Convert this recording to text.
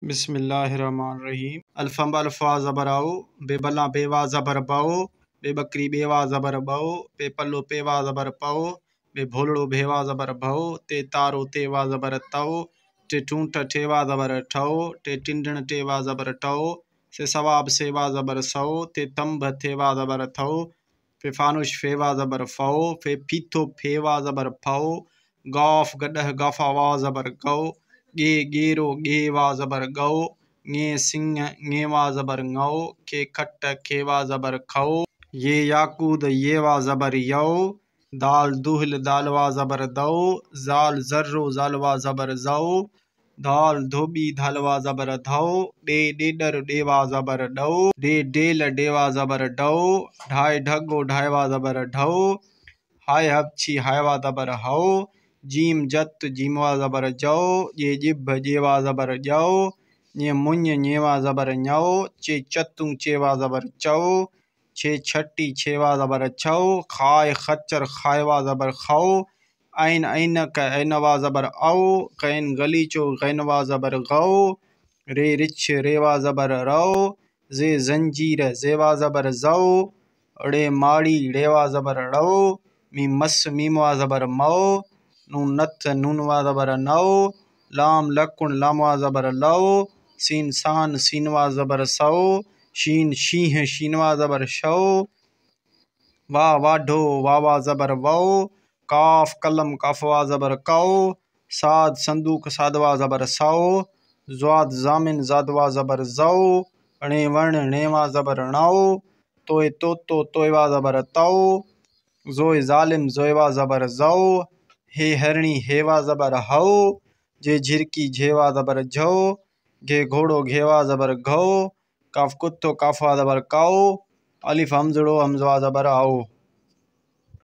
बिस्मिल्लाहिर्रहमानिर्रहीम। अल्फम अल्फा ज़बराओ बेबला बेवा ज़बर बाओ बेबकरी बेवा ज़बर बाओ बेपल्लो पेवा ज़बर पाओ बेभोलड़ो भेवा ज़बर भाओ ते तारो तेवा ज़बर ताओ ते टूंट ठेवा ज़बर ठाओ ते टिंडण टेवा ज़बर टाओ से सवाब सेवा ज़बर सओ ते तंब थेवा ज़बर थो फे फानुश फेवा ज़बर फ़ाओ फे पीथो फेवा ज़बर फाओ गौफ गडह गफावा ज़बर गौ गे गेरो गेवा ज़बर गौ गे सिंह गेवा ज़बर गौ के खट्ट खेवा ज़बर खौ ये याकूद येवा ज़बर यौ दाल दुहल दालवा ज़बर दौ जाल जर्रो जालवा ज़बर जौ दाल धोबी धालवा ज़बर धौ डे डेडर डेवा ज़बर डौ डे डेल डेवा ज़बर डौ ढाई ढगो ढाईवा ज़बर ढौ हाय हपछी हायवा ज़बर हौ जीम जत जीमवा ज़बर जौ ये जिभ जेवा ज़बर जौ ये मुंज नेवा ज़बर न्यौ चे चतु चेवा ज़बर चौ छे छट्टी छेवा ज़बर छौ खाय खच्चर खायवा ज़बर खौ ऐन ऐनक ऐनवा ज़बर औ कैन गलीचो गैनवा ज़बर गौ रे रिछ रेवा ज़बर रौ जे जंजीर जेवा ज़बर जौ रे माड़ी रेवा ज़बर रौ मी मस मीमवा ज़बर मौ नून नथ नूनवा ज़बर नौ लाम लकुण लामवा ज़बर लौ सीन सान सीनवा ज़बर सौ शीन शीह शीनवा ज़बर शौ वाह वाढो वावा ज़बर वौ काफ कलम काफवा ज़बर कौ साद संदूक सादवा ज़बर सौ ज़्वाद जामिन ज़ादवा ज़बर जौ णे वर्ण णेवा ज़बर णौ तोय तोतो तोयवा ज़बर तौ जोय जालिम जोयवा ज़बर जौ हे हरणी हेवा ज़बर हौ जे झिरकी झेवा ज़बर झौ घे घोड़ो घेवा ज़बर घौ काफ कुत्तो काफवा ज़बर कौ अलिफ हमजड़ो हमजवा ज़बर आओ।